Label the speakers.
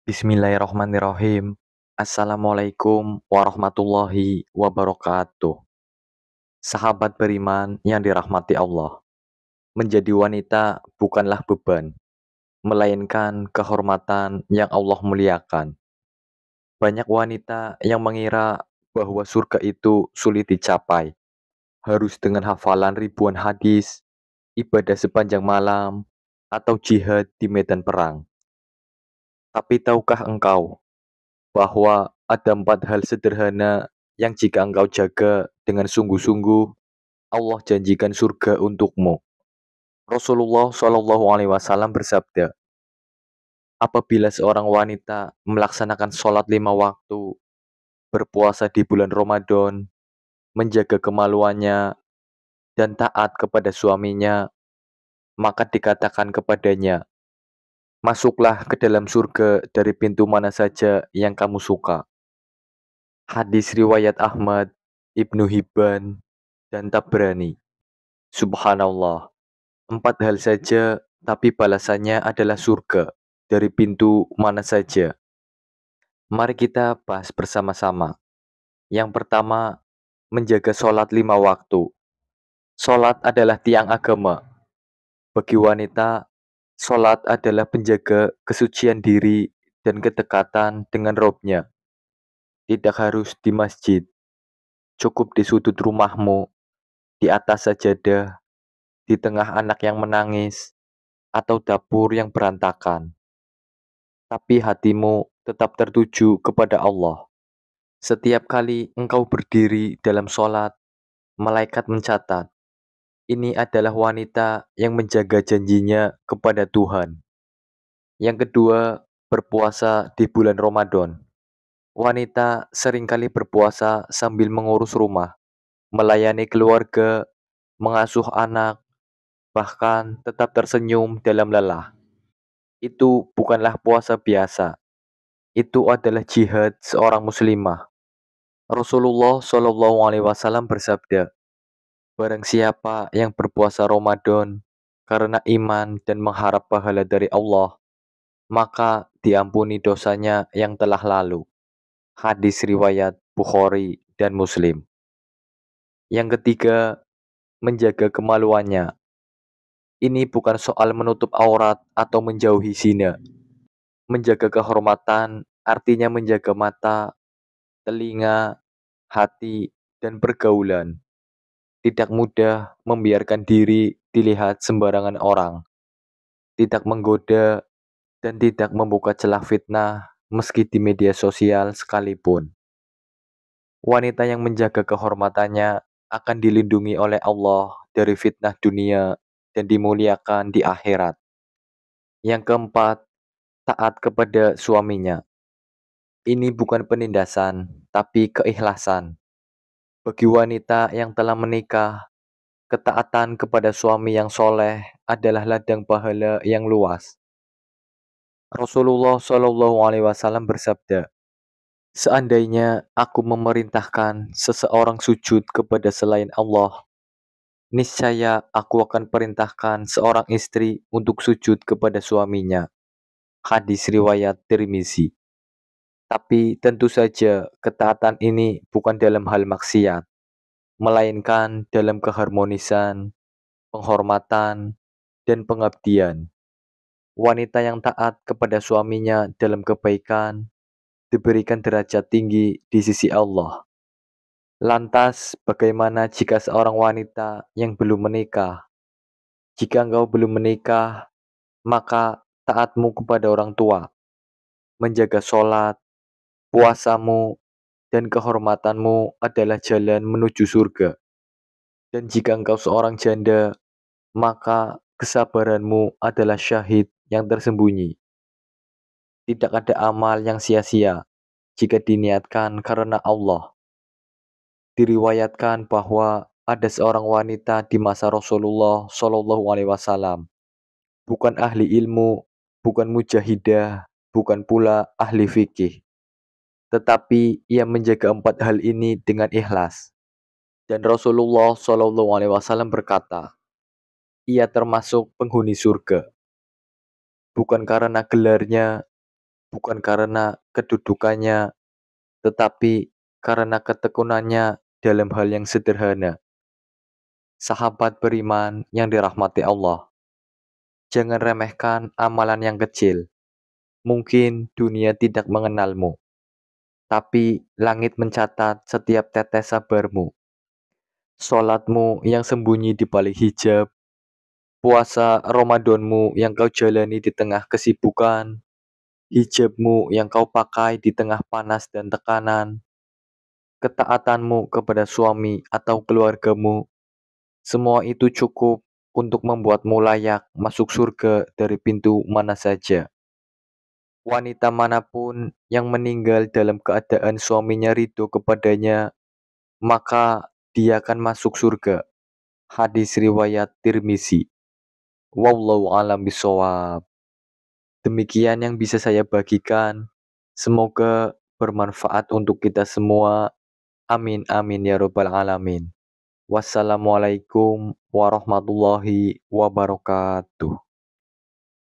Speaker 1: Bismillahirrahmanirrahim. Assalamualaikum warahmatullahi wabarakatuh. Sahabat beriman yang dirahmati Allah, menjadi wanita bukanlah beban, melainkan kehormatan yang Allah muliakan. Banyak wanita yang mengira bahwa surga itu sulit dicapai, harus dengan hafalan ribuan hadis, ibadah sepanjang malam, atau jihad di medan perang. Tapi tahukah engkau bahwa ada 4 hal sederhana yang jika engkau jaga dengan sungguh-sungguh, Allah janjikan surga untukmu. Rasulullah Shallallahu Alaihi Wasallam bersabda, apabila seorang wanita melaksanakan sholat 5 waktu, berpuasa di bulan Ramadan, menjaga kemaluannya, dan taat kepada suaminya, maka dikatakan kepadanya, masuklah ke dalam surga dari pintu mana saja yang kamu suka. Hadis riwayat Ahmad, Ibnu Hibban, dan Tabrani. Subhanallah, 4 hal saja, tapi balasannya adalah surga dari pintu mana saja. Mari kita bahas bersama-sama. Yang pertama, menjaga sholat 5 waktu. Sholat adalah tiang agama. Bagi wanita, sholat adalah penjaga kesucian diri dan kedekatan dengan Robnya. Tidak harus di masjid, cukup di sudut rumahmu, di atas sajadah, di tengah anak yang menangis, atau dapur yang berantakan. Tapi hatimu tetap tertuju kepada Allah. Setiap kali engkau berdiri dalam sholat, malaikat mencatat, ini adalah wanita yang menjaga janjinya kepada Tuhan. Yang kedua, berpuasa di bulan Ramadan. Wanita seringkali berpuasa sambil mengurus rumah, melayani keluarga, mengasuh anak, bahkan tetap tersenyum dalam lelah. Itu bukanlah puasa biasa, itu adalah jihad seorang muslimah. Rasulullah Shallallahu Alaihi Wasallam bersabda, barang siapa yang berpuasa Ramadan karena iman dan mengharap pahala dari Allah, maka diampuni dosanya yang telah lalu. Hadis riwayat Bukhari dan Muslim. Yang ketiga, menjaga kemaluannya. Ini bukan soal menutup aurat atau menjauhi zina. Menjaga kehormatan artinya menjaga mata, telinga, hati, dan pergaulan. Tidak mudah membiarkan diri dilihat sembarangan orang. Tidak menggoda dan tidak membuka celah fitnah meski di media sosial sekalipun. Wanita yang menjaga kehormatannya akan dilindungi oleh Allah dari fitnah dunia dan dimuliakan di akhirat. Yang keempat, taat kepada suaminya. Ini bukan penindasan, tapi keikhlasan. Bagi wanita yang telah menikah, ketaatan kepada suami yang soleh adalah ladang pahala yang luas. Rasulullah Shallallahu Alaihi Wasallam bersabda, seandainya aku memerintahkan seseorang sujud kepada selain Allah, niscaya aku akan perintahkan seorang istri untuk sujud kepada suaminya. Hadis riwayat Tirmizi. Tapi tentu saja ketaatan ini bukan dalam hal maksiat, melainkan dalam keharmonisan, penghormatan, dan pengabdian. Wanita yang taat kepada suaminya dalam kebaikan diberikan derajat tinggi di sisi Allah. Lantas, bagaimana jika seorang wanita yang belum menikah? Jika engkau belum menikah, maka taatmu kepada orang tua, menjaga sholat, puasamu, dan kehormatanmu adalah jalan menuju surga. Dan jika engkau seorang janda, maka kesabaranmu adalah syahid yang tersembunyi. Tidak ada amal yang sia-sia jika diniatkan karena Allah. Diriwayatkan bahwa ada seorang wanita di masa Rasulullah Shallallahu Alaihi Wasallam, bukan ahli ilmu, bukan mujahidah, bukan pula ahli fikih, tetapi ia menjaga 4 hal ini dengan ikhlas. Dan Rasulullah Shallallahu Alaihi Wasallam berkata, ia termasuk penghuni surga, bukan karena gelarnya, bukan karena kedudukannya, tetapi karena ketekunannya dalam hal yang sederhana. Sahabat beriman yang dirahmati Allah, jangan remehkan amalan yang kecil. Mungkin dunia tidak mengenalmu, tapi langit mencatat setiap tetes sabarmu. Sholatmu yang sembunyi di balik hijab, puasa Ramadanmu yang kau jalani di tengah kesibukan, hijabmu yang kau pakai di tengah panas dan tekanan, ketaatanmu kepada suami atau keluargamu, semua itu cukup untuk membuatmu layak masuk surga dari pintu mana saja. Wanita manapun yang meninggal dalam keadaan suaminya ridho kepadanya, maka dia akan masuk surga. Hadis riwayat Tirmizi. Wallahu a'lam bishawab. Demikian yang bisa saya bagikan. Semoga bermanfaat untuk kita semua. Amin amin ya robbal alamin. Wassalamualaikum warahmatullahi wabarakatuh.